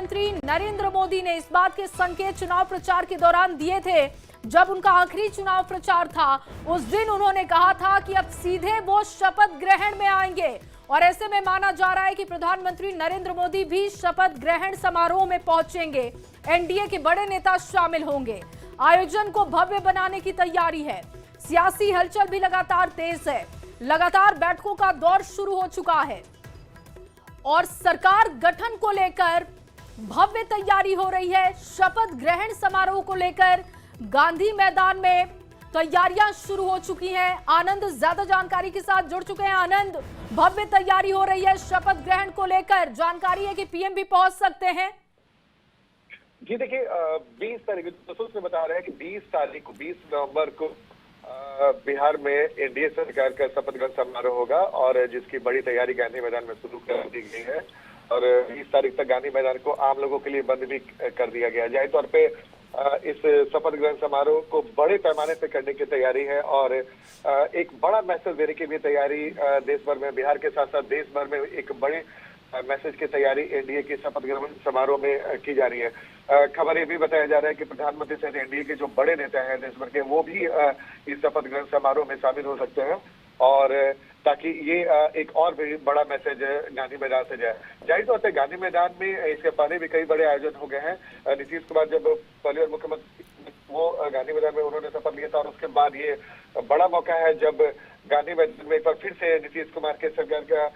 प्रधानमंत्री नरेंद्र मोदी ने इस बात के संकेत चुनाव प्रचार के दौरान दिए थे। जब उनका आखिरी चुनाव प्रचार था उस दिन उन्होंने कहा था कि अब सीधे वो शपथ ग्रहण में आएंगे और ऐसे में माना जा रहा है कि प्रधानमंत्री नरेंद्र मोदी भी शपथ ग्रहण समारोह में पहुंचेंगे। एनडीए के बड़े नेता शामिल होंगे। आयोजन को भव्य बनाने की तैयारी है। सियासी हलचल भी लगातार तेज है। लगातार बैठकों का दौर शुरू हो चुका है और सरकार गठन को लेकर भव्य तैयारी हो रही है। शपथ ग्रहण समारोह को लेकर गांधी मैदान में तैयारियां शुरू हो चुकी हैं। आनंद ज्यादा जानकारी के साथ जुड़ चुके हैं। आनंद, भव्य तैयारी हो रही है शपथ ग्रहण को लेकर। जानकारी है कि पीएम भी पहुंच सकते हैं। जी देखिए, 20 तारीख सूत्र बता रहे हैं कि 20 नवंबर को बिहार में एनडीए सरकार का शपथ ग्रहण समारोह होगा और जिसकी बड़ी तैयारी गांधी मैदान में शुरू कर दी गई है और 20 तारीख तक गांधी मैदान को आम लोगों के लिए बंद भी कर दिया गया। जाहिर तौर पे इस शपथ ग्रहण समारोह को बड़े पैमाने पे करने की तैयारी है और एक बड़ा मैसेज देने की भी तैयारी देश भर में, बिहार के साथ साथ देश भर में एक बड़े मैसेज की तैयारी एनडीए के शपथ ग्रहण समारोह में की जा रही है। खबर ये भी बताया जा रहा है कि प्रधानमंत्री सहित एनडीए के जो बड़े नेता हैं देश भर के, वो भी इस शपथ ग्रहण समारोह में शामिल हो सकते हैं और ताकि ये एक और भी बड़ा मैसेज गांधी मैदान से जाए। जाहिर तौर पर गांधी मैदान में इसके पहले भी कई बड़े आयोजन हो गए हैं। नीतीश कुमार जब पहले और मुख्यमंत्री वो गांधी मैदान में उन्होंने शपथ लिया था और उसके बाद ये बड़ा मौका है जब गांधी मैदान में एक बार फिर से नीतीश कुमार के सरकार का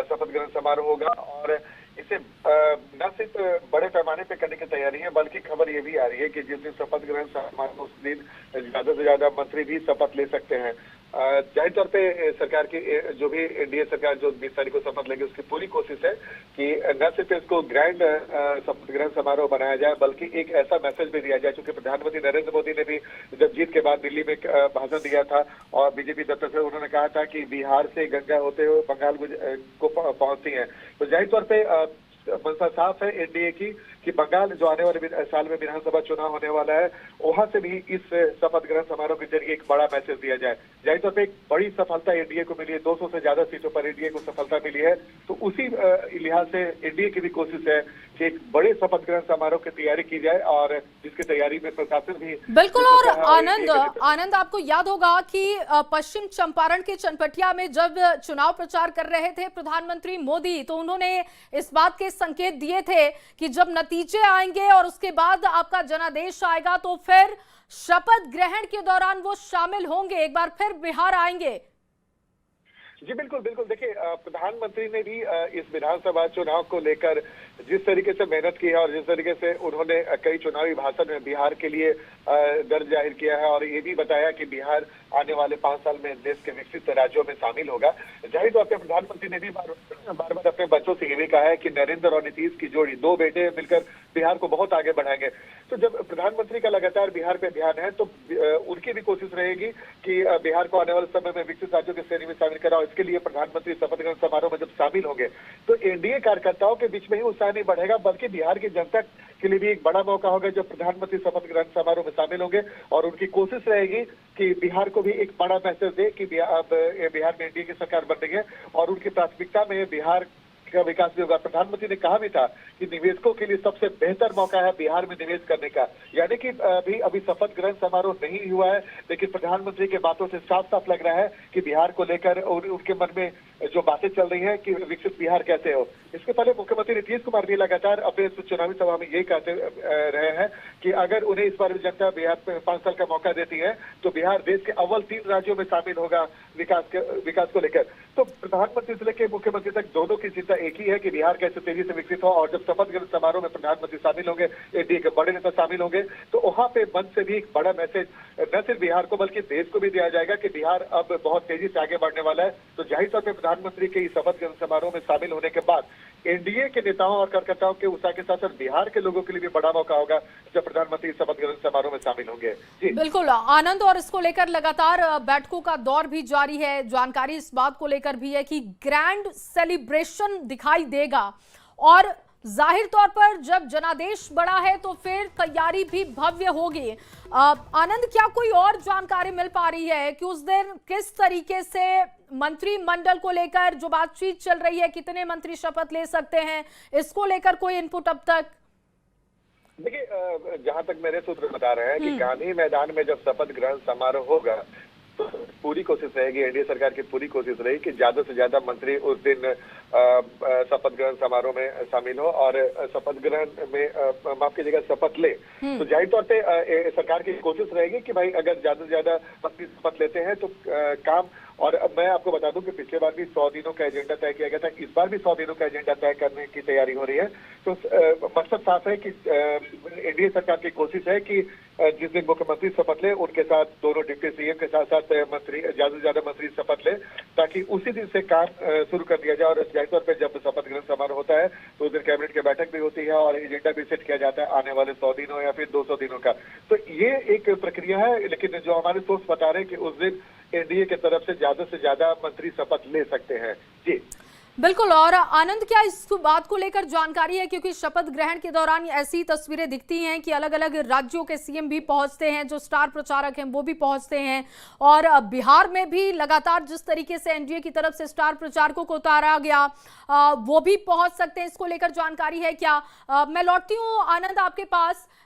शपथ ग्रहण समारोह होगा और इसे न सिर्फ बड़े पैमाने पे करने की तैयारी है बल्कि खबर ये भी आ रही है कि जिस दिन शपथ ग्रहण समारोह उस दिन ज्यादा से ज्यादा मंत्री भी शपथ ले सकते हैं। जाहिर तौर पे सरकार की जो भी एनडीए सरकार जो 20 तारीख को शपथ लेगी उसकी पूरी कोशिश है कि न सिर्फ इसको ग्रैंड शपथ ग्रहण समारोह बनाया जाए बल्कि एक ऐसा मैसेज भी दिया जाए, क्योंकि प्रधानमंत्री नरेंद्र मोदी ने भी जब जीत के बाद दिल्ली में भाषण दिया था और बीजेपी दफ्तर से उन्होंने कहा था कि बिहार से गंगा होते हुए बंगाल को पहुंचती है। तो जाहिर तौर पे मंशा साफ है एनडीए की कि बंगाल जो आने वाले साल में विधानसभा चुनाव होने वाला है वहां से भी इस शपथ ग्रहण समारोह के जरिए एक बड़ा मैसेज दिया जाए। जाहिर तौर पर एक बड़ी सफलता एनडीए को मिली है, 200 से ज्यादा सीटों पर एनडीए को सफलता मिली है। तो उसी लिहाज से एनडीए की भी कोशिश है कि एक बड़े शपथ ग्रहण समारोह की तैयारी की जाए और जिसकी तैयारी में प्रशासन भी बिल्कुल। और आनंद आपको याद होगा कि पश्चिम चंपारण के चनपटिया में जब चुनाव प्रचार कर रहे थे प्रधानमंत्री मोदी, तो उन्होंने इस बात के संकेत दिए थे कि जब नतीजे आएंगे और उसके बाद आपका जनादेश आएगा तो फिर शपथ ग्रहण के दौरान वो शामिल होंगे, एक बार फिर बिहार आएंगे। जी बिल्कुल बिल्कुल। देखिए, प्रधानमंत्री ने भी इस विधानसभा चुनाव को लेकर जिस तरीके से मेहनत की है और जिस तरीके से उन्होंने कई चुनावी भाषण में बिहार के लिए गर्व जाहिर किया है और ये भी बताया कि बिहार आने वाले 5 साल में देश के विकसित राज्यों में शामिल होगा। जाहिर तौर पर प्रधानमंत्री ने भी बार बार अपने बच्चों से ये भी कहा है कि नरेंद्र और नीतीश की जोड़ी, 2 बेटे मिलकर बिहार को बहुत आगे बढ़ाएंगे। तो जब प्रधानमंत्री का लगातार बिहार पे ध्यान है तो उनकी भी कोशिश रहेगी कि बिहार को आने वाले समय में विकसित राज्यों की श्रेणी में शामिल कराओ। इसके लिए प्रधानमंत्री शपथ ग्रहण समारोह में जब शामिल होंगे तो एनडीए कार्यकर्ताओं के बीच में ही उत्साह नहीं बढ़ेगा बल्कि बिहार की जनता के लिए भी एक बड़ा मौका होगा जब प्रधानमंत्री शपथ ग्रहण समारोह में शामिल होंगे और उनकी कोशिश रहेगी कि बिहार को भी एक बड़ा मैसेज दे कि बिहार में एनडीए की सरकार बन रही है और उनकी प्राथमिकता में बिहार का विकास भी होगा। प्रधानमंत्री ने कहा भी था कि निवेशकों के लिए सबसे बेहतर मौका है बिहार में निवेश करने का। यानी कि अभी शपथ ग्रहण समारोह नहीं हुआ है लेकिन प्रधानमंत्री के बातों से साफ साफ लग रहा है कि बिहार को लेकर उनके मन में जो बातें चल रही हैं कि विकसित बिहार कैसे हो। इसके पहले मुख्यमंत्री नीतीश कुमार भी लगातार अपने चुनावी सभा में यही कहते रहे हैं कि अगर उन्हें इस बार जनता बिहार में 5 साल का मौका देती है तो बिहार देश के अव्वल 3 राज्यों में शामिल होगा विकास को लेकर। तो प्रधानमंत्री से लेकर मुख्यमंत्री तक दोनों की चिंता एक ही है कि बिहार कैसे तेजी से विकसित हो और जब शपथ ग्रहण समारोह में प्रधानमंत्री शामिल होंगे, एनडीए के बड़े नेता शामिल होंगे तो वहां पे मन से भी एक बड़ा मैसेज न सिर्फ बिहार को बल्कि देश को भी दिया जाएगा कि बिहार अब बहुत तेजी से आगे बढ़ने वाला है। तो जाहिर तौर पर प्रधानमंत्री के इस शपथ ग्रहण समारोह में शामिल होने के बाद एनडीए के नेताओं और कार्यकर्ताओं के उत्साह के साथ साथ बिहार के लोगों के लिए भी बड़ा मौका होगा जब प्रधानमंत्री शपथ ग्रहण समारोह में शामिल होंगे। जी बिल्कुल आनंद, और इसको लेकर लगातार बैठकों का दौर भी जारी है। जानकारी इस बात को लेकर भी है कि ग्रैंड सेलिब्रेशन दिखाई देगा और जाहिर तौर पर जब जनादेश बड़ा है तो फिर तैयारी भी भव्य होगी। आनंद, क्या कोई और जानकारी मिल पा रही है कि उस दिन किस तरीके से मंत्रिमंडल को लेकर जो बातचीत चल रही है, कितने मंत्री शपथ ले सकते हैं, इसको लेकर कोई इनपुट अब तक? देखिए, जहां तक मेरे सूत्र बता रहे हैं कि गांधी मैदान में जब शपथ ग्रहण समारोह होगा तो पूरी कोशिश रहेगी, एनडीए सरकार की पूरी कोशिश रहेगी कि ज्यादा से ज्यादा मंत्री उस दिन शपथ ग्रहण समारोह में शामिल हो और शपथ ग्रहण में माफ कीजिएगा शपथ ले। तो जाहिर तौर पे सरकार की कोशिश रहेगी कि भाई अगर ज्यादा से ज्यादा मंत्री शपथ लेते हैं तो काम। और अब मैं आपको बता दूं कि पिछले बार भी 100 दिनों का एजेंडा तय किया गया था, इस बार भी 100 दिनों का एजेंडा तय करने की तैयारी हो रही है। तो मकसद साफ है कि एनडीए सरकार की कोशिश है कि जिस दिन मुख्यमंत्री शपथ ले उनके साथ दोनों डिप्टी सीएम के साथ साथ मंत्री ज्यादा से ज्यादा मंत्री शपथ ले, ताकि उसी दिन से काम शुरू कर दिया जाए। और जाहिर तौर पर जब शपथ ग्रहण समारोह होता है तो उस दिन कैबिनेट की बैठक भी होती है और एजेंडा भी सेट किया जाता है आने वाले 100 दिनों या फिर 200 दिनों का। तो ये एक प्रक्रिया है, लेकिन जो हमारे सोर्स बता रहे हैं कि उस दिन एनडीए की तरफ से ज्यादा मंत्री शपथ ले सकते हैं। जी बिल्कुल। और आनंद, क्या इस बात को लेकर जानकारी है, क्योंकि शपथ ग्रहण के दौरान ऐसी तस्वीरें दिखती हैं कि अलग अलग राज्यों के सीएम भी पहुंचते हैं, जो स्टार प्रचारक हैं वो भी पहुंचते हैं, और बिहार में भी लगातार जिस तरीके से एनडीए की तरफ से स्टार प्रचारकों को उतारा गया वो भी पहुंच सकते हैं। इसको लेकर जानकारी है क्या? मैं लौटती हूँ आनंद आपके पास।